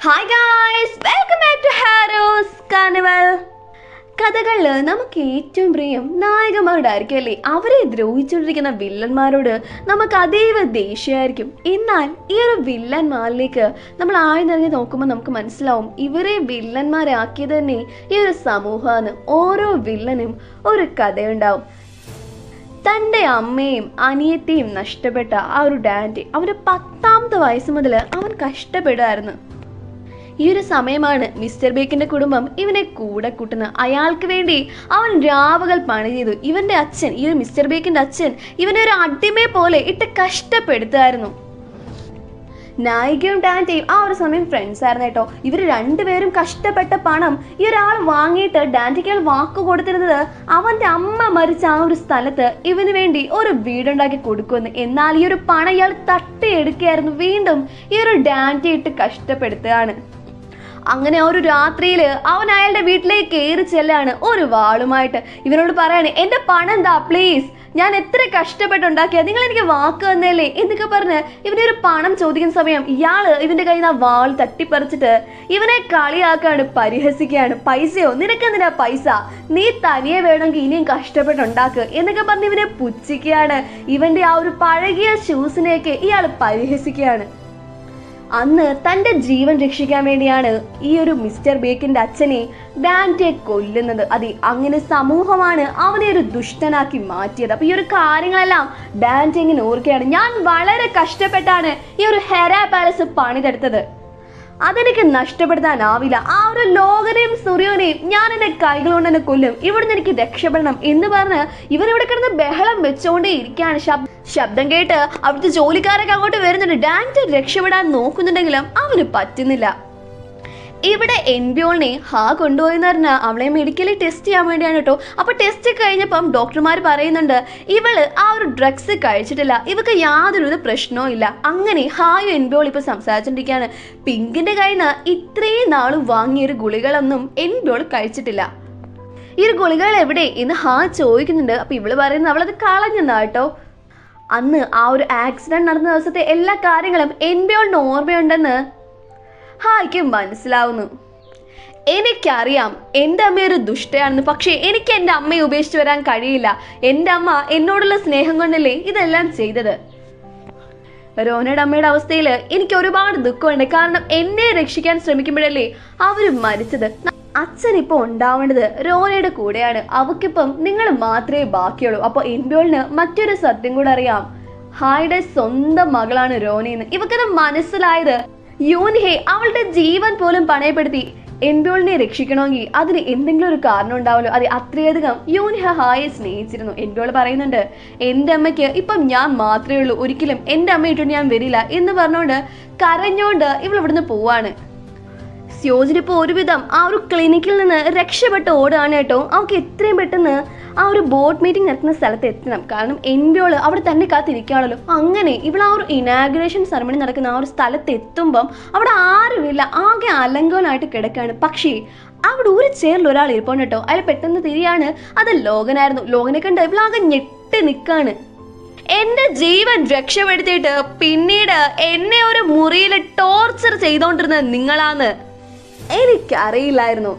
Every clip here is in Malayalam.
Hi guys, welcome back to Harrow's carnival. കഥകളിൽ നമുക്ക് ഏറ്റവും പ്രിയം നായകന്മാരുടെ ആയിരിക്കും അല്ലേ? അവരെ ദ്രോഹിച്ചുകൊണ്ടിരിക്കുന്ന വില്ലന്മാരോട് നമുക്ക് അതീവ ദേഷ്യമായിരിക്കും. എന്നാൽ ഈ ഒരു വില്ലന്മാരിലേക്ക് നമ്മൾ ആഴ്ന്നിറങ്ങി നോക്കുമ്പോൾ നമുക്ക് മനസ്സിലാവും ഇവരെ വില്ലന്മാരാക്കിയത് തന്നെ ഈ ഒരു സമൂഹമാണ്. ഓരോ വില്ലനും ഒരു കഥയുണ്ടാവും. തൻ്റെ അമ്മയും അനിയത്തെയും നഷ്ടപ്പെട്ട ആ ഒരു ഡാൻഡി അവൻ്റെ 10ാമത്തെ വയസ്സ് മുതൽ അവൻ കഷ്ടപ്പെടുമായിരുന്നു. ഈ ഒരു സമയമാണ് മിസ്റ്റർ ബേക്കിന്റെ കുടുംബം ഇവനെ കൂടെ കൂട്ടുന്നത്. അയാൾക്ക് വേണ്ടി അവൻ രാവുകൾ പണി ചെയ്തു. ഇവന്റെ അച്ഛൻ, ഈ ഒരു മിസ്റ്റർ ബേക്കിന്റെ അച്ഛൻ, ഇവനെ ഒരു അടിമയെ പോലെ ഇട്ട് കഷ്ടപ്പെടുത്തായിരുന്നു. നായികയും ഡാൻറ്റയും ആ ഒരു സമയം ഫ്രണ്ട്സ് ആയിരുന്നു കേട്ടോ. ഇവർ രണ്ടുപേരും കഷ്ടപ്പെട്ട പണം ഈ ഒരാൾ വാങ്ങിയിട്ട് ഡാൻറ്റയ്ക്ക് വാക്ക് കൊടുത്തിരുന്നത് അവന്റെ അമ്മ മരിച്ച ആ ഒരു സ്ഥലത്ത് ഇവന് വേണ്ടി ഒരു വീടുണ്ടാക്കി കൊടുക്കുമെന്ന്. എന്നാൽ ഈ ഒരു പണം ഇയാൾ തട്ടിയെടുക്കുകയായിരുന്നു. വീണ്ടും ഈ ഒരു ഡാൻറ്റയെ ഇട്ട് കഷ്ടപ്പെടുത്തുകയാണ്. അങ്ങനെ ഒരു രാത്രിയിൽ അവൻ അയാളുടെ വീട്ടിലേക്ക് കയറി ചെല്ലാണ് ഒരു വാളുമായിട്ട്. ഇവനോട് പറയാണ്, എൻ്റെ പണം എന്താ, പ്ലീസ്, ഞാൻ എത്ര കഷ്ടപ്പെട്ടുണ്ടാക്കിയ, നിങ്ങൾ എനിക്ക് വാക്ക് തന്നല്ലേ എന്നൊക്കെ പറഞ്ഞ് ഇവനെ ഒരു പണം ചോദിക്കുന്ന സമയം ഇയാള് ഇവന്റെ കയ്യിൽ നിന്ന് ആ വാൾ തട്ടിപ്പറിച്ചിട്ട് ഇവനെ കളിയാക്കാണ്, പരിഹസിക്കുകയാണ്. പൈസയോ, നിനക്കെന്തിനാ പൈസ, നീ തനിയെ വേണമെങ്കിൽ ഇനിയും കഷ്ടപ്പെട്ടുണ്ടാക്ക് എന്നൊക്കെ പറഞ്ഞ് ഇവനെ പുച്ഛിക്കുകയാണ്. ഇവന്റെ ആ ഒരു പഴകിയ ഷൂസിനെയൊക്കെ ഇയാൾ പരിഹസിക്കുകയാണ്. അന്ന് തൻ്റെ ജീവൻ രക്ഷിക്കാൻ വേണ്ടിയാണ് ഈ ഒരു മിസ്റ്റർ ബേക്കിന്റെ അച്ഛനെ ഡാൻറ്റയെ കൊല്ലുന്നത്. അതെ, അങ്ങനെ സമൂഹമാണ് അവനെ ഒരു ദുഷ്ടനാക്കി മാറ്റിയത്. അപ്പൊ ഈ ഒരു കാര്യങ്ങളെല്ലാം ഡാൻറ്റെ ഇങ്ങനെ ഓർക്കുകയാണ്. ഞാൻ വളരെ കഷ്ടപ്പെട്ടാണ് ഈ ഒരു ഹെറാ പാലസ് പണിതെടുത്തത്, അതെനിക്ക് നഷ്ടപ്പെടുത്താനാവില്ല. ആ ഒരു ലോകനെയും സൂര്യോനെയും ഞാൻ എൻ്റെ കൈകൾ കൊണ്ട് തന്നെ കൊല്ലും, ഇവിടുന്ന് എനിക്ക് രക്ഷപ്പെടണം എന്ന് പറഞ്ഞ് ഇവരിവിടെ കിടന്ന് ബഹളം വെച്ചുകൊണ്ടേ ഇരിക്കുകയാണ്. ശബ്ദം കേട്ട് അവിടുത്തെ ജോലിക്കാരൊക്കെ അങ്ങോട്ട് വരുന്നുണ്ട്. ഡാൻറ്റെ രക്ഷപ്പെടാൻ നോക്കുന്നുണ്ടെങ്കിലും അവന് പറ്റുന്നില്ല. ഇവിടെ എൻബിയോളിനെ കൊണ്ടുപോയെന്ന് പറഞ്ഞാൽ അവളെ മെഡിക്കലി ടെസ്റ്റ് ചെയ്യാൻ വേണ്ടിയാണ് കേട്ടോ. അപ്പോൾ ടെസ്റ്റ് കഴിഞ്ഞപ്പം ഡോക്ടർമാർ പറയുന്നുണ്ട് ഇവള് ആ ഒരു ഡ്രഗ്സ് കഴിച്ചിട്ടില്ല, ഇവക്ക് യാതൊരു പ്രശ്നവും ഇല്ല. അങ്ങനെ ഹായും എൻബിയോൾ ഇപ്പോൾ സംസാരിച്ചുകൊണ്ടിരിക്കുകയാണ്. പിങ്കിന്റെ കയ്യിൽ നിന്ന് ഇത്രയും നാളും വാങ്ങിയൊരു ഗുളികളൊന്നും എൻബിയോൾ കഴിച്ചിട്ടില്ല. ഈ ഒരു ഗുളികൾ എവിടെ എന്ന് ചോദിക്കുന്നുണ്ട്. അപ്പോൾ ഇവള് പറയുന്നത് അവളത് കളഞ്ഞെന്നാ കേട്ടോ. അന്ന് ആ ഒരു ആക്സിഡന്റ് നടന്ന ദിവസത്തെ എല്ലാ കാര്യങ്ങളും എൻബിയോളിന് ഓർമ്മയുണ്ടെന്ന് ഹായ്ക്ക് മനസ്സിലാവുന്നു. എനിക്കറിയാം എൻ്റെ അമ്മ ഒരു ദുഷ്ടയാണെന്ന്, പക്ഷേ എനിക്ക് എൻ്റെ അമ്മയെ ഉപേക്ഷിച്ച് വരാൻ കഴിയില്ല. എൻ്റെ അമ്മ എന്നോടുള്ള സ്നേഹം കൊണ്ടല്ലേ ഇതെല്ലാം ചെയ്തത്. റോനയുടെ അമ്മയുടെ അവസ്ഥയിൽ എനിക്ക് ഒരുപാട് ദുഃഖമുണ്ട്. കാരണം എന്നെ രക്ഷിക്കാൻ ശ്രമിക്കുമ്പോഴല്ലേ അവർ മരിച്ചത്. അച്ഛൻ ഇപ്പോൾ ഉണ്ടാവേണ്ടത് റോനയുടെ കൂടെയാണ്. അവക്കിപ്പം നിങ്ങൾ മാത്രമേ ബാക്കിയുള്ളൂ. അപ്പോൾ എൻബിയോളിന് മറ്റൊരു സത്യം കൂടെ അറിയാം, ഹായുടെ സ്വന്തം മകളാണ് റോനയെന്ന്. ഇവക്കത് മനസ്സിലായത് യൂൻഹെ അവളുടെ ജീവൻ പോലും പണയപ്പെടുത്തി എൻബിയോളിനെ രക്ഷിക്കണമെങ്കിൽ അതിന് എന്തെങ്കിലും ഒരു കാരണം ഉണ്ടാവുമല്ലോ. അത് അത്രയധികം യൂൻഹ ഹായെ സ്നേഹിച്ചിരുന്നു. എൻബിയോൾ പറയുന്നുണ്ട്, എൻ്റെ അമ്മയ്ക്ക് ഇപ്പം ഞാൻ മാത്രമേ ഉള്ളൂ, ഒരിക്കലും എൻ്റെ അമ്മയിട്ടോണ്ട് ഞാൻ വരില്ല എന്ന് പറഞ്ഞുകൊണ്ട് കരഞ്ഞുകൊണ്ട് ഇവൾ ഇവിടുന്ന് പോവാണ്. സ്യോജിനിപ്പോൾ ഒരുവിധം ആ ഒരു ക്ലിനിക്കിൽ നിന്ന് രക്ഷപ്പെട്ട് ഓടുകയാണ് കേട്ടോ. അവൾക്ക് എത്രയും പെട്ടെന്ന് ആ ഒരു ബോർഡ് മീറ്റിംഗ് നടത്തുന്ന സ്ഥലത്ത് എത്തണം. കാരണം എൻബിയോള് അവിടെ തന്നെ കാത്തിരിക്കുകയാണല്ലോ. അങ്ങനെ ഇവൾ ആ ഒരു ഇനാഗുറേഷൻ സെറമണി നടക്കുന്ന ആ ഒരു സ്ഥലത്ത് എത്തുമ്പം അവിടെ ആരുമില്ല, ആകെ അലങ്കോലമായിട്ട് കിടക്കുകയാണ്. പക്ഷേ അവിടെ ഒരു ചെയറിൽ ഒരാൾ ഇരിപ്പുണ്ട് കേട്ടോ. അയാൾ പെട്ടെന്ന് തിരിയാണ്, അത് ലോകനായിരുന്നു. ലോകനെ കണ്ട് ഇവളാകെ ഞെട്ടി നിൽക്കാണ്. എൻ്റെ ജീവൻ രക്ഷപ്പെടുത്തിയിട്ട് പിന്നീട് എന്നെ ഒരു മുറിയിൽ ടോർച്ചർ ചെയ്തോണ്ടിരുന്നത് നിങ്ങളാന്ന് എനിക്കറിയില്ലായിരുന്നു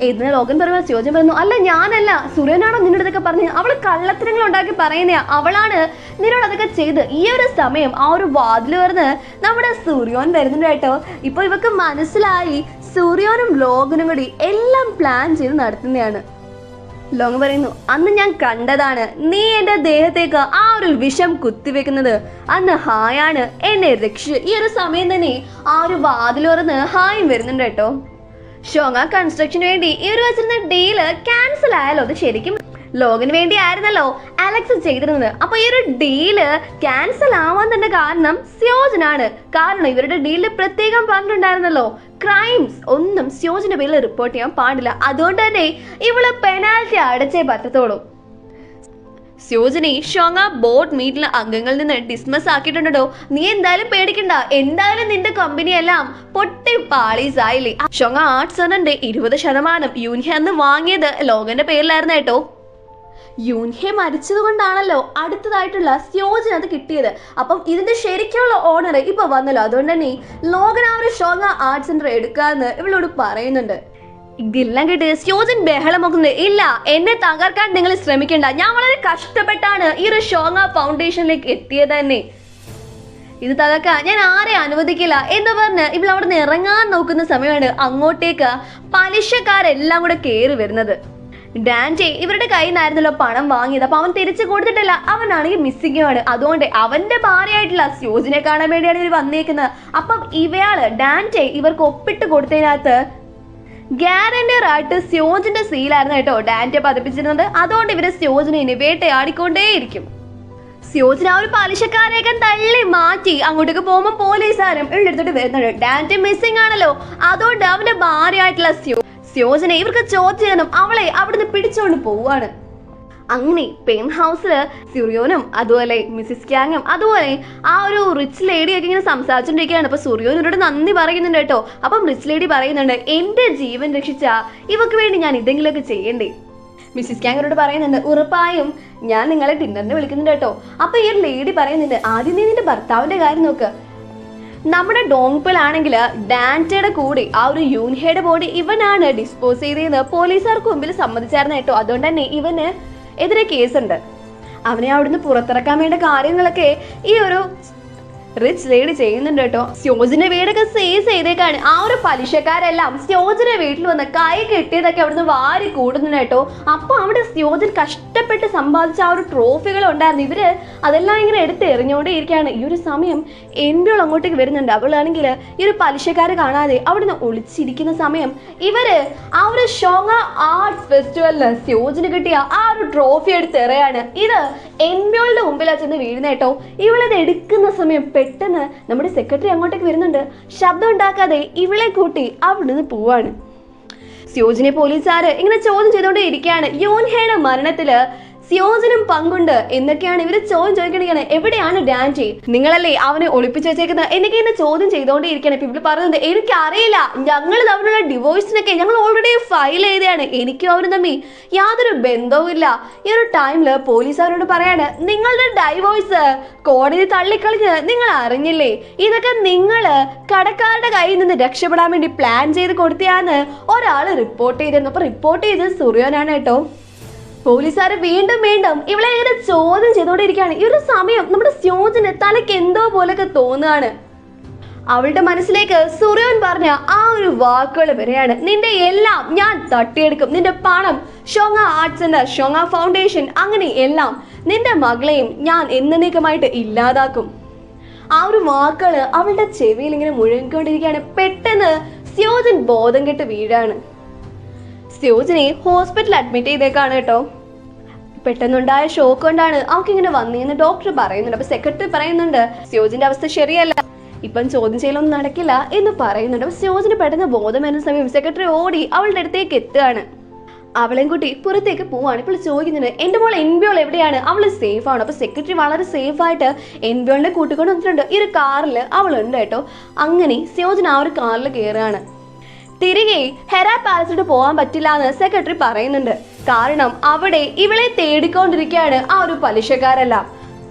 എന്ന് ലോകൻ പറയുമ്പോൾ സ്യോജൻ പറയുന്നു, അല്ല ഞാനല്ല, സുരനാണോ നിന്നോട് ഇതൊക്കെ പറഞ്ഞ്? അവള് കള്ളത്തരങ്ങൾ ഉണ്ടാക്കി പറയുന്നയാ, അവളാണ് നിന്നോട് അതൊക്കെ ചെയ്ത്. ഈ ഒരു സമയം ആ ഒരു വാതിൽ വരുന്ന് നമ്മുടെ സൂര്യോൻ വരുന്നുണ്ട് കേട്ടോ. ഇപ്പൊ ഇവക്ക് മനസ്സിലായി സൂര്യോനും ലോകനും കൂടി എല്ലാം പ്ലാൻ ചെയ്ത് നടത്തുന്നതാണ്. ലോകം പറയുന്നു, അന്ന് ഞാൻ കണ്ടതാണ് നീ എൻ്റെ ദേഹത്തേക്ക് ആ ഒരു വിഷം കുത്തിവെക്കുന്നത്. അന്ന് ഹായാണ് എന്നെ രക്ഷിച്ചു. ഈ ഒരു സമയം തന്നെ ആ ഒരു വാതിൽ തുറന്ന് ഹായും വരുന്നുണ്ട് കേട്ടോ. ഷോങ്ങ കൺസ്ട്രക്ഷന് വേണ്ടി ഇവർ വെച്ചിരുന്ന ഡീല് ക്യാൻസൽ ആയാലോ. അത് ശരിക്കും ലോകന് വേണ്ടി ആയിരുന്നല്ലോ അലക്സ് ചെയ്തിരുന്നത്. അപ്പൊ ഈ ഒരു ഡീല് ക്യാൻസൽ ആവാൻ തന്നെ കാരണം സ്യോജനാണ്. കാരണം ഇവരുടെ ഡീലിൽ പ്രത്യേകം പറഞ്ഞിട്ടുണ്ടായിരുന്നല്ലോ, ക്രൈംസ് ഒന്നും സ്യോജന്റെ പേരിൽ റിപ്പോർട്ട് ചെയ്യാൻ പാടില്ല. അതുകൊണ്ട് തന്നെ ഇവള് പെനാൽറ്റി അടച്ചേ പറ്റത്തുള്ളൂ. സ്യോജനെ ഷോങ്ങ ബോർഡ് മീറ്റിലെ അംഗങ്ങളിൽ നിന്ന് ഡിസ്മസ് ആക്കിയിട്ടുണ്ടോ. നീ എന്തായാലും പേടിക്കണ്ട, എന്തായാലും നിന്റെ കമ്പനി എല്ലാം പൊട്ടി പാളീസായില്ലേ. ഷോങ്ങ ആർട്സ് 20% യൂൻഹ അന്ന് വാങ്ങിയത് ലോകന്റെ പേരിലായിരുന്നു കേട്ടോ. യൂൻഹെ മരിച്ചത് കൊണ്ടാണല്ലോ അടുത്തതായിട്ടുള്ള സ്യോജൻ അത് കിട്ടിയത്. അപ്പം ഇതിന്റെ ശരിക്കുള്ള ഓണർ ഇപ്പൊ വന്നല്ലോ, അതുകൊണ്ട് തന്നെ ലോഗൻ ആ ഒരു ഷോങ്ങ ആർട്ട് സെന്റർ എടുക്കാന്ന് ഇവളോട് പറയുന്നുണ്ട്. ഇതെല്ലാം കേട്ട് സ്യോജൻ ബഹളം നോക്കുന്നത്, ഇല്ല എന്നെ തകർക്കാൻ നിങ്ങൾ ശ്രമിക്കണ്ട, ഞാൻ വളരെ കഷ്ടപ്പെട്ടാണ് ഈ ഒരു ഷോങ്ങ ഫൗണ്ടേഷനിലേക്ക് എത്തിയത് തന്നെ, ഇത് തകർക്കാൻ ഞാൻ ആരെ അനുവദിക്കില്ല എന്ന് പറഞ്ഞ് ഇവൾ അവിടെ നിന്ന് ഇറങ്ങാൻ നോക്കുന്ന സമയമാണ് അങ്ങോട്ടേക്ക് പലിശക്കാരെല്ലാം കൂടെ കയറി വരുന്നത്. ഡാൻജെ ഇവരുടെ കയ്യിൽ നിന്നായിരുന്നല്ലോ പണം വാങ്ങിയത്, അപ്പൊ അവൻ തിരിച്ചു കൊടുത്തിട്ടില്ല, അവനാണെങ്കിൽ മിസ്സിങ്ങുമാണ്. അതുകൊണ്ട് അവന്റെ ഭാര്യയായിട്ടുള്ള സ്യോജിനെ കാണാൻ വേണ്ടിയാണ് ഇവർ വന്നേക്കുന്നത്. അപ്പം ഇവയാള് ഡാൻജെ ഇവർക്ക് ഒപ്പിട്ട് കൊടുത്തതിനകത്ത് ഗ്യാരണ്ടർ ആയിട്ട് സ്യോജിന്റെ സീലായിരുന്നു കേട്ടോ ഡാൻജെ പതിപ്പിച്ചിരുന്നത്. അതുകൊണ്ട് ഇവരെ സ്യോജിനെ ഇനി വേട്ടയാടിക്കൊണ്ടേയിരിക്കും. സ്യോജിന് ആ ഒരു പലിശക്കാരെയൊക്കെ തള്ളി മാറ്റി അങ്ങോട്ടേക്ക് പോകുമ്പോൾ പോലീസുകാരും ഇവിടെ എടുത്തിട്ട് വരുന്നുണ്ട്. ഡാൻജെ മിസ്സിംഗ് ആണല്ലോ, അതുകൊണ്ട് അവന്റെ ഭാര്യയായിട്ടുള്ള സ്യോജനെ ഇവർക്ക് ചോദ്യം ചെയ്യണം, അവളെ അവിടുന്ന് പിടിച്ചോണ്ട് പോവാണ്. അങ്ങനെ പെൻ ഹൗസില് സുറിയോനും അതുപോലെ മിസ്സിസ് ക്യാങ്ങും അതുപോലെ ആ ഒരു റിച്ച് ലേഡിയൊക്കെ ഇങ്ങനെ സംസാരിച്ചോണ്ടിരിക്കുകയാണ്. അപ്പൊ സുറിയോനോട് നന്ദി പറയുന്നുണ്ട് കേട്ടോ. അപ്പം റിച്ച് ലേഡി പറയുന്നുണ്ട്, എന്റെ ജീവൻ രക്ഷിച്ച ഇവക്ക് വേണ്ടി ഞാൻ എന്തെങ്കിലുമൊക്കെ ചെയ്യണ്ടേ. മിസ്സിസ് ക്യാങ്ങരോട് പറയുന്നുണ്ട്, ഉറപ്പായും ഞാൻ നിങ്ങളെ ഡിന്നറിന് വിളിക്കുന്നുണ്ട് കേട്ടോ. അപ്പൊ ഈ ഒരു ലേഡി പറയുന്നുണ്ട്, ആദ്യം നീ നിന്റെ ഭർത്താവിന്റെ കാര്യം നോക്ക്. നമ്മുടെ ഡോങ്പിലാണെങ്കിൽ ഡാൻറ്റയുടെ കൂടി ആ ഒരു യൂൻഹയുടെ ബോഡി ഇവനാണ് ഡിസ്പോസ് ചെയ്തതെന്ന് പോലീസുകാർക്ക് മുമ്പിൽ സമ്മതിച്ചായിരുന്നു കേട്ടോ. അതുകൊണ്ട് തന്നെ ഇവന് എതിരെ കേസുണ്ട്. അവനെ അവിടുന്ന് പുറത്തിറക്കാൻ വേണ്ട കാര്യങ്ങളൊക്കെ ഈ ഒരു റിച്ച് ലേഡി ചെയ്യുന്നുണ്ട് കേട്ടോ. സ്യോജിന്റെ വീടൊക്കെ സേസ് ചെയ്തേക്കാണ്. ആ ഒരു പലിശക്കാരെല്ലാം സ്യോജിന്റെ വീട്ടിൽ വന്ന് കൈ കെട്ടിയതൊക്കെ അവിടുന്ന് വാരി കൂടുന്നുണ്ട് കേട്ടോ. അപ്പൊ അവിടെ സ്യോജൻ കഷ്ടപ്പെട്ട് സമ്പാദിച്ച ആ ഒരു ട്രോഫികൾ ഉണ്ടായിരുന്നു, ഇവര് അതെല്ലാം ഇങ്ങനെ എടുത്ത് എറിഞ്ഞോണ്ടേ ഇരിക്കുകയാണ്. ഈ ഒരു സമയം എൻഡോൾ അങ്ങോട്ടേക്ക് വരുന്നുണ്ട്. അവളാണെങ്കിൽ ഈ ഒരു പലിശക്കാരെ കാണാതെ അവിടുന്ന് ഒളിച്ചിരിക്കുന്ന സമയം ഇവര് ആ ഒരു ഷോങ്ങ ആർട്സ് ഫെസ്റ്റിവലിന് സ്യോജിന് കിട്ടിയ ആ ഒരു ട്രോഫി എടുത്ത് എറിയാണ്. ഇത് എൻഡോളിന്റെ മുമ്പിലാ ചെന്ന് വീഴുന്ന കേട്ടോ. ഇവളിത് എടുക്കുന്ന സമയം പെട്ടെന്ന് നമ്മുടെ സെക്രട്ടറി അങ്ങോട്ടേക്ക് വരുന്നുണ്ട്. ശബ്ദം ഉണ്ടാക്കാതെ ഇവളെ കൂട്ടി അവിടുന്ന് പോവാണ്. സ്യോജിനെ പോലീസുകാര് ഇങ്ങനെ ചോദ്യം ചെയ്തുകൊണ്ടേ ഇരിക്കുകയാണ്. യൂൻഹയുടെ മരണത്തില് സ്യോജനും പങ്കുണ്ട് എന്നൊക്കെയാണ് ഇവര് ചോദ്യം ചോദിക്കണേ. എവിടെയാണ് ഡാൻജെ, നിങ്ങളല്ലേ അവനെ ഒളിപ്പിച്ചു വെച്ചേക്കുന്നത് എന്നൊക്കെ എന്നെ ചോദ്യം ചെയ്തുകൊണ്ടേ ഇരിക്കണം. ഇപ്പൊ ഇവര് പറയുന്നത്, എനിക്കറിയില്ല, ഞങ്ങൾ തമ്മിലുള്ള ഡിവോഴ്സിനൊക്കെ ഞങ്ങൾ ഓൾറെഡി ഫയൽ ചെയ്തതാണ്, എനിക്കും അവരും തമ്മിൽ യാതൊരു ബന്ധവും ഇല്ല. ഈ ഒരു ടൈമില് പോലീസുകാരോട് പറയാണ്, നിങ്ങളുടെ ഡൈവോഴ്സ് കോടതി തള്ളിക്കളിഞ്ഞ് നിങ്ങൾ അറിഞ്ഞില്ലേ, ഇതൊക്കെ നിങ്ങള് കടക്കാരുടെ കയ്യിൽ നിന്ന് രക്ഷപ്പെടാൻ വേണ്ടി പ്ലാൻ ചെയ്ത് കൊടുത്തയാന്ന് ഒരാള് റിപ്പോർട്ട് ചെയ്തിരുന്നു. അപ്പൊ റിപ്പോർട്ട് ചെയ്തത് സുറിയോനാണ് കേട്ടോ. പോലീസുകാർ വീണ്ടും വീണ്ടും ഇവളെ ഇങ്ങനെ ചോദ്യം ചെയ്തുകൊണ്ടിരിക്കുകയാണ്. ഈ ഒരു സമയം നമ്മുടെ സ്യോജിന് തലയ്ക്ക് എന്തോ പോലൊക്കെ തോന്നുകയാണ്. അവളുടെ മനസ്സിലേക്ക് സുറിയോൻ പറഞ്ഞ ആ ഒരു വാക്കുകൾ വരെയാണ്, നിന്റെ എല്ലാം ഞാൻ തട്ടിയെടുക്കും, നിന്റെ പണം, ഷോങ്ങ ആർട്ട് സെന്റർ, ഷോങ്ങ ഫൗണ്ടേഷൻ, അങ്ങനെ എല്ലാം, നിന്റെ മകളെയും ഞാൻ എന്നേക്കുമായിട്ട് ഇല്ലാതാക്കും. ആ ഒരു വാക്കുകൾ അവളുടെ ചെവിയിൽ ഇങ്ങനെ മുഴങ്ങിക്കൊണ്ടിരിക്കുകയാണ്. പെട്ടെന്ന് സ്യോജൻ ബോധം കെട്ട് വീഴാണ്. സ്യോജിനെ ഹോസ്പിറ്റലിൽ അഡ്മിറ്റ് ചെയ്തേക്കാണ് കേട്ടോ. പെട്ടെന്നുണ്ടായ ഷോക്ക് കൊണ്ടാണ് അവൾക്ക് ഇങ്ങനെ വന്നേന്ന് ഡോക്ടർ പറയുന്നുണ്ട്. അപ്പൊ സെക്രട്ടറി പറയുന്നുണ്ട്, സ്യോജിന്റെ അവസ്ഥ ശരിയല്ല, ഇപ്പം ചോദ്യം ചെയ്യലൊന്നും നടക്കില്ല എന്ന് പറയുന്നുണ്ട്. അപ്പൊ സ്യോജിന് പെട്ടെന്ന് ബോധം വരുന്ന സമയം സെക്രട്ടറി ഓടി അവളുടെ അടുത്തേക്ക് എത്തുകയാണ്. അവളെയും കൂട്ടി പുറത്തേക്ക് പോവാണ്. ഇപ്പോൾ ചോദിക്കുന്നുണ്ട്, എന്റെ മോൾ എൻബിയോൾ എവിടെയാണ്, അവള് സേഫ് ആണ്. അപ്പൊ സെക്രട്ടറി വളരെ സേഫ് ആയിട്ട് എൻബിയോളിനെ കൂട്ടിക്കൊണ്ട് വന്നിട്ടുണ്ട്. ഈ ഒരു കാറിൽ അവളുണ്ട് കേട്ടോ. അങ്ങനെ സ്യോജൻ ആ ഒരു കാറിൽ കയറുകയാണ്. തിരികെ ഹെറ പാലസിലോട്ട് പോകാൻ പറ്റില്ല എന്ന് സെക്രട്ടറി പറയുന്നുണ്ട്. കാരണം അവിടെ ഇവളെ തേടിക്കൊണ്ടിരിക്കുകയാണ് ആ ഒരു പലിശക്കാരെല്ലാം.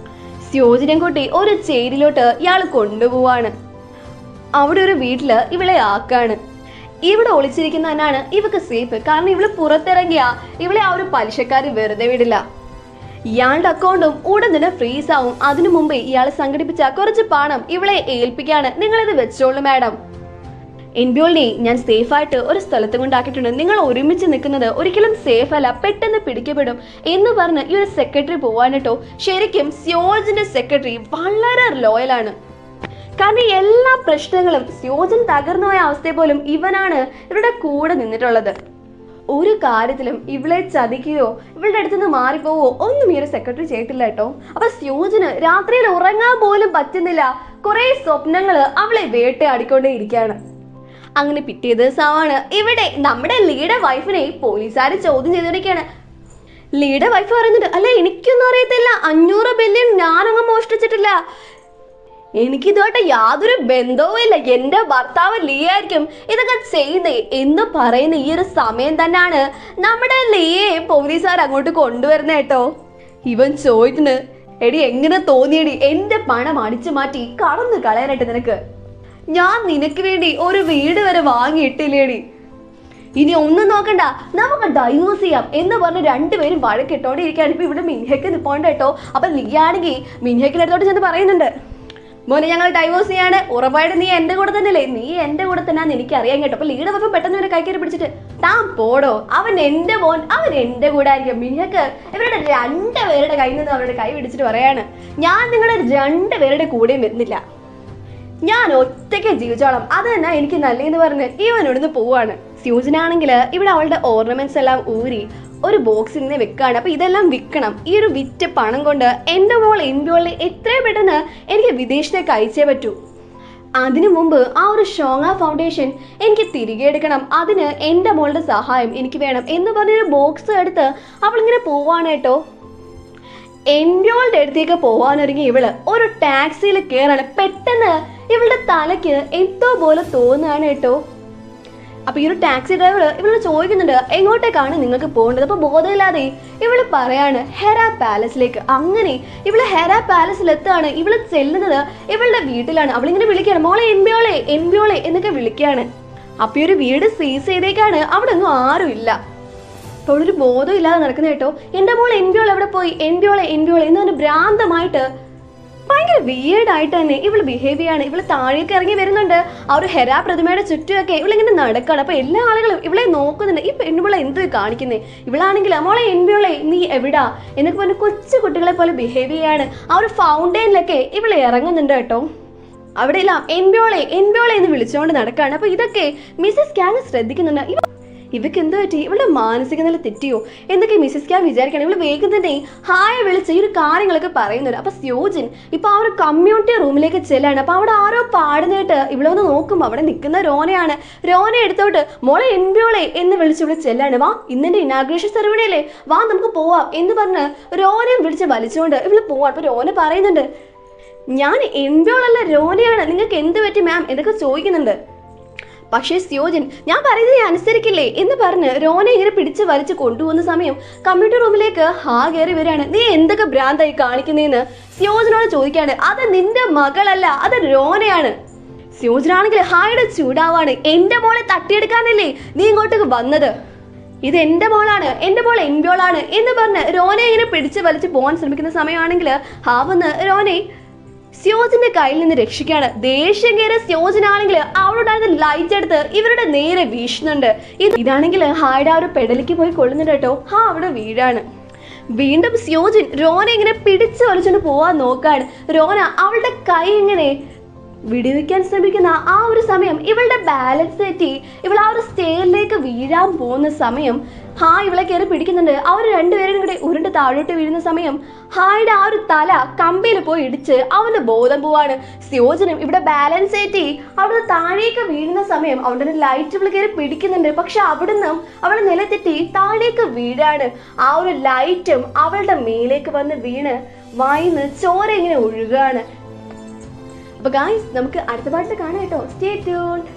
സ്യോജിനെ കൂട്ടി ഒരു ചേരിയിലോട്ട് ഇയാൾ കൊണ്ടുപോവാണ്. അവിടെ ഒരു വീട്ടില് ഇവളെ ആക്കാണ്. ഇവിടെ ഒളിച്ചിരിക്കുന്ന തന്നെയാണ് ഇവക്ക് സേഫ്. കാരണം ഇവള് പുറത്തിറങ്ങിയ ഇവളെ ആ ഒരു പലിശക്കാര് വെറുതെ വിടില്ല. ഇയാളുടെ അക്കൗണ്ടും ഉടൻ തന്നെ ഫ്രീസ് ആവും. അതിനു മുമ്പേ ഇയാൾ സംഘടിപ്പിച്ച കുറച്ച് പണം ഇവളെ ഏൽപ്പിക്കാണ്. നിങ്ങളിത് വെച്ചോളൂ മാഡം, എൻബിയോളിനെ ഞാൻ സേഫായിട്ട് ഒരു സ്ഥലത്ത് കൊണ്ടാക്കിയിട്ടുണ്ട്, നിങ്ങൾ ഒരുമിച്ച് നിൽക്കുന്നത് ഒരിക്കലും സേഫ് അല്ല, പെട്ടെന്ന് പിടിക്കപ്പെടും എന്ന് പറഞ്ഞ് ഈ ഒരു സെക്രട്ടറി പോവാൻ കേട്ടോ. ശരിക്കും സ്യോജിന്റെ സെക്രട്ടറി വളരെ ലോയലാണ്. കാരണം എല്ലാ പ്രശ്നങ്ങളും സ്യോജൻ തകർന്നു പോയ അവസ്ഥയെ പോലും ഇവനാണ് ഇവരുടെ കൂടെ നിന്നിട്ടുള്ളത്. ഒരു കാര്യത്തിലും ഇവളെ ചതിക്കുകയോ ഇവളുടെ അടുത്തുനിന്ന് മാറിപ്പോവോ ഒന്നും ഈ ഒരു സെക്രട്ടറി ചെയ്തിട്ടില്ല കേട്ടോ. അപ്പൊ സ്യോജന് രാത്രിയിൽ ഉറങ്ങാൻ പോലും പറ്റുന്നില്ല. കുറെ സ്വപ്നങ്ങള് അവളെ വേട്ടയാടിക്കൊണ്ടേ ഇരിക്കുകയാണ്. അങ്ങനെ പിറ്റേ ദിവസമാണ് ഇവിടെ നമ്മുടെ ലീയുടെ വൈഫിനെ പോലീസുകാർ ചോദ്യം ചെയ്തിരിക്കുകയാണ്. ലീയുടെ വൈഫ് പറയുന്നുണ്ട്, അല്ല എനിക്കൊന്നും അറിയത്തില്ല, 500 ബില്യൺ ഞാനങ്ങ് മോഷ്ടിച്ചിട്ടില്ല, എനിക്കിതുമായിട്ട് യാതൊരു ബന്ധവും ഇല്ല, എന്റെ ഭർത്താവ് ലിയായിരിക്കും ഇതൊക്കെ ചെയ്യുന്നേ എന്ന് പറയുന്ന ഈ ഒരു സമയം തന്നെയാണ് നമ്മുടെ ലിയയെ പോലീസുകാർ അങ്ങോട്ട് കൊണ്ടുവരുന്ന കേട്ടോ. ഇവൻ ചോദിക്കുന്നു, എടി എങ്ങനെ തോന്നിയടി എന്റെ പണം അടിച്ചു മാറ്റി കടന്നു കളയാനായിട്ട് നിനക്ക്? ഞാൻ നിനക്ക് വേണ്ടി ഒരു വീട് വരെ വാങ്ങിയിട്ടില്ലേടി, ഇനി ഒന്നും നോക്കണ്ട, നമുക്ക് ഡൈവോഴ്സ് ചെയ്യാം എന്ന് പറഞ്ഞ് രണ്ടുപേരും വഴക്കിട്ടോണ്ടിരിക്കുകയാണ്. ഇപ്പൊ ഇവിടെ മിൻഹയ്ക്ക് നിൽപ്പോണ്ട് കേട്ടോ. അപ്പൊ ലിയാണെങ്കിൽ മിൻഹയ്ക്കിന്റെ അടുത്തോട്ട് ചെന്ന് പറയുന്നുണ്ട്, മോനെ ഞങ്ങൾ ഡൈവോഴ്സ് ചെയ്യാണ്, ഉറപ്പായിട്ട് നീ എന്റെ കൂടെ തന്നെയല്ലേ? നീ എന്റെ കൂടെ തന്നെയാന്ന് എനിക്ക് അറിയാൻ കേട്ടോ. അപ്പൊ ലീഡ് അപ്പം പെട്ടെന്ന് ഇവരെ കൈക്കറി പിടിച്ചിട്ട്, താൻ പോടോ, അവൻ എന്റെ മോൻ, അവൻ എന്റെ കൂടെ ആയിരിക്കും. മിൻഹക്ക് ഇവരുടെ രണ്ടുപേരുടെ കയ്യിൽ നിന്ന് അവരുടെ കൈ പിടിച്ചിട്ട് പറയാണ്, ഞാൻ നിങ്ങളുടെ രണ്ടുപേരുടെ കൂടെയും വരുന്നില്ല, ഞാൻ ഒറ്റയ്ക്ക് ജീവിച്ചോളാം, അത് തന്നെ എനിക്ക് നല്ലതെന്ന് പറഞ്ഞ് ഇവനോടൊന്ന് പോവാണ്. സ്യൂസിനാണെങ്കിൽ ഇവിടെ അവളുടെ ഓർണമെന്റ്സ് എല്ലാം ഊരി ഒരു ബോക്സിൽ നിന്ന് വെക്കാണ്. അപ്പൊ ഇതെല്ലാം വിൽക്കണം. ഈ ഒരു വിറ്റ പണം കൊണ്ട് എൻ്റെ മോൾ എംബ്യോളെ എത്രയും പെട്ടെന്ന് എനിക്ക് വിദേശത്തേക്ക് അയച്ചേ പറ്റൂ. അതിനു മുമ്പ് ആ ഒരു ഷോങ്ങ ഫൗണ്ടേഷൻ എനിക്ക് തിരികെ എടുക്കണം, അതിന് എൻ്റെ മോളുടെ സഹായം എനിക്ക് വേണം എന്ന് പറഞ്ഞൊരു ബോക്സ് എടുത്ത് അവളിങ്ങനെ പോവാണ് കേട്ടോ. എംബ്യോളുടെ അടുത്തേക്ക് പോവാനൊരുങ്ങി ഇവള് ഒരു ടാക്സിയിൽ കയറാണ്. പെട്ടെന്ന് ഇവളുടെ തലയ്ക്ക് എന്തോ പോലെ തോന്നുകയാണ് കേട്ടോ. അപ്പൊ ഈ ഒരു ടാക്സി ഡ്രൈവർ ഇവളോട് ചോദിക്കുന്നുണ്ട്, എങ്ങോട്ടേക്കാണ് നിങ്ങൾക്ക് പോകേണ്ടത്? അപ്പൊ ബോധമില്ലാതെ ഇവള് പറയാണ് ഹെറ പാലസിലേക്ക്. അങ്ങനെ ഇവള് ഹെറ പാലസിൽ എത്താണ്. ഇവള് ചെല്ലുന്നത് ഇവളുടെ വീട്ടിലാണ്. അവളിങ്ങനെ വിളിക്കുകയാണ്, മോളെ എംബ്യോളെ എംബ്യോളെ എന്നൊക്കെ വിളിക്കുകയാണ്. അപ്പൊ ഈ ഒരു വീട് സീസ് ചെയ്തേക്കാണ്, അവിടെ ഒന്നും ആരും ഇല്ല. അപ്പോൾ ഒരു ബോധം ഇല്ലാതെ നടക്കുന്ന കേട്ടോ. എൻ്റെ മോൾ എംബ്യോളെ എവിടെ പോയി, എംബ്യോളെ എംബ്യോളെ എന്ന് പറഞ്ഞ് ഭ്രാന്തമായിട്ട് ഭയങ്കര വിയേർഡായിട്ട് തന്നെ ഇവള് ബിഹേവ് ചെയ്യാണ്. ഇവള് താഴേക്ക് ഇറങ്ങി വരുന്നുണ്ട്. ആ ഒരു ഹെരാ പ്രതിമയുടെ ചുറ്റുമൊക്കെ ഇവളിങ്ങനെ നടക്കാണ്. അപ്പൊ എല്ലാ ആളുകളും ഇവളെ നോക്കുന്നുണ്ട്, ഈ പെണ്ണുപിള്ള എന്ത് കാണിക്കുന്നേ? ഇവളാണെങ്കിൽ മോളെ എംബ്യോളെ നീ എവിടാ എന്നൊക്കെ പറഞ്ഞ് കൊച്ചു കുട്ടികളെ പോലെ ബിഹേവ് ചെയ്യാണ്. ആ ഒരു ഫൗണ്ടൈനിലൊക്കെ ഇവള് ഇറങ്ങുന്നുണ്ട് കേട്ടോ. അവിടെ എല്ലാം എംബ്യോളെ എംബ്യോളെ എന്ന് വിളിച്ചുകൊണ്ട് നടക്കാണ്. അപ്പൊ ഇതൊക്കെ മിസ്സസ് ക്യാങ് ശ്രദ്ധിക്കുന്നുണ്ട്. ഇവക്ക് എന്ത് പറ്റി, ഇവളുടെ മാനസിക നില തെറ്റിയോ എന്നൊക്കെ മിസ്സസ് ക്യാങ് വിചാരിക്കണം. ഇവള് വേഗം തന്നെ ഹായ് വിളിച്ച് ഈ ഒരു കാര്യങ്ങളൊക്കെ പറയുന്നുണ്ട്. അപ്പൊ സ്യോജിൻ ഇപ്പൊ ആ ഒരു കമ്മ്യൂണിറ്റി റൂമിലേക്ക് ചെല്ലാണ്. അപ്പൊ അവിടെ ആരോ പാടുന്നിട്ട് ഇവളൊന്ന് നോക്കുമ്പോ അവിടെ നിൽക്കുന്ന രോനയാണ്. രോന എടുത്തോട്ട് മോളെ എംബ്യോളെ എന്ന് വിളിച്ച് ഇവിടെ ചെല്ലാണ്. വാ, ഇന്നെന്റെ ഇനാഗ്രേഷൻ സെറമണിയല്ലേ, വാ നമുക്ക് പോവാം എന്ന് പറഞ്ഞ് രോനയും വിളിച്ച് വലിച്ചുകൊണ്ട് ഇവള് പോവാം. അപ്പൊ രോന പറയുന്നുണ്ട്, ഞാൻ എംബ്യോളല്ല രോനയാണ്, നിങ്ങൾക്ക് എന്ത് പറ്റി മാം എന്നൊക്കെ ചോദിക്കുന്നുണ്ട്. പക്ഷേ സ്യോജിൻ ഞാൻ പറയുന്നത് അനുസരിക്കില്ലേ എന്ന് പറഞ്ഞ് രോനെ ഇങ്ങനെ പിടിച്ച് വലിച്ച് കൊണ്ടുപോകുന്ന സമയം കമ്പ്യൂട്ടർ റൂമിലേക്ക് കയറി വരികയാണ്. നീ എന്തൊക്കെ ഭ്രാന്തായി കാണിക്കുന്നതെന്ന് സ്യോജിനോട് ചോദിക്കാണ്. അത് നിന്റെ മകളല്ല, അത് രോനയാണ്. സ്യോജിനാണെങ്കിൽ ഹായുടെ ചൂടാവാണ്. എന്റെ മോളെ തട്ടിയെടുക്കാനല്ലേ നീ ഇങ്ങോട്ടേക്ക് വന്നത്, ഇത് എന്റെ മോളാണ്, എന്റെ മോൾ എംബ്യോളാണ് എന്ന് പറഞ്ഞ് രോനെ ഇങ്ങനെ പിടിച്ച് വലിച്ച് പോകാൻ ശ്രമിക്കുന്ന സമയമാണെങ്കിൽ വന്ന് രോനെ സ്യോജിന്റെ കയ്യിൽ നിന്ന് രക്ഷിക്കാണ്. ദേഷ്യം കയറിയ സ്യോജിനാണെങ്കിൽ അവളുണ്ടായിരുന്ന ലൈറ്റ് എടുത്ത് ഇവരുടെ നേരെ വീശുന്നുണ്ട്. ഇതാണെങ്കിൽ ഹായുടെ ആ ഒരു പെടലിക്ക് പോയി കൊള്ളുന്നുണ്ട് കേട്ടോ. അവിടെ വീഴാണ്. വീണ്ടും സ്യോജിൻ രോന ഇങ്ങനെ പിടിച്ചു വലിച്ചുകൊണ്ട് പോവാൻ നോക്കാണ്. രോന അവളുടെ കൈ ഇങ്ങനെ വിടുവിക്കാൻ ശ്രമിക്കുന്ന ആ ഒരു സമയം ഇവളുടെ ബാലൻസ് തെറ്റി ഇവൾ ആ ഒരു സ്റ്റെയറിലേക്ക് വീഴാൻ പോകുന്ന സമയം ഇവളെ കയറി പിടിക്കുന്നുണ്ട്. അവർ രണ്ടുപേരും കൂടെ ഉരുണ്ട് താഴോട്ട് വീഴുന്ന സമയം ഹായുടെ ആ ഒരു തല കമ്പിയിൽ പോയി ഇടിച്ച് അവന്റെ ബോധം പോവാണ്. സ്യോജനം ഇവിടെ ബാലൻസ് തെറ്റി അവിടെ താഴേക്ക് വീഴുന്ന സമയം അവളുടെ ലൈറ്റ് ഇവള് കയറി പിടിക്കുന്നുണ്ട്. പക്ഷെ അവിടുന്ന് അവളെ നിലത്തെറ്റി താഴേക്ക് വീഴാണ്. ആ ഒരു ലൈറ്റും അവളുടെ മേലേക്ക് വന്ന് വീണ് വായിന്ന് ചോര ഇങ്ങനെ ഒഴുകാണ്. അപ്പൊ ഗായ്സ് നമുക്ക് അടുത്ത പാട്ട് കാണാം കേട്ടോ. Stay tuned.